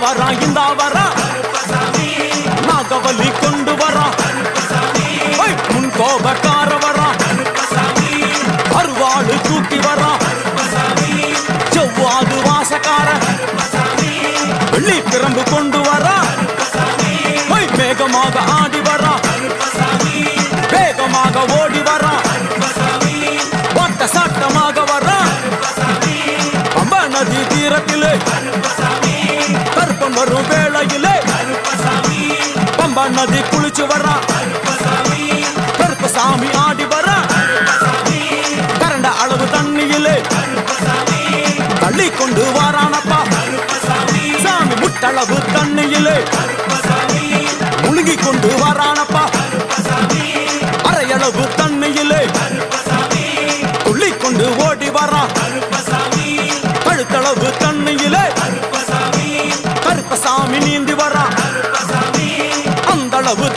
வரா இந்தா வரா நாகவல்லி கொண்டு வரா முன் கோபக்கார வரா அருவாளு தூக்கி வரா செவ்வாது வாசக்கார வெள்ளி பிரம்பு கொண்டு வரா வேகமாக ஆடி வரா வேகமாக ஓடி வரா வட்ட சாட்டமாக வரா பம்பா நதி தீரத்திலே கருப்பன் வரும் வேளையிலே பம்பா நதி குளிச்சு வரா கருப்பசாமி ஆடி வரா கரண்ட அளவு தண்ணியிலே தள்ளி கொண்டு வாரானப்பா சாமி முட்டளவு தண்ணியிலே முழுகி கொண்டு வாரானப்பா அரையளவு தண்ணியிலே துள்ளி கொண்டு ஓடி வரா கழுத்தளவு தண்ணியிலே கருப்பசாமி நீந்தி வரா அந்தளவு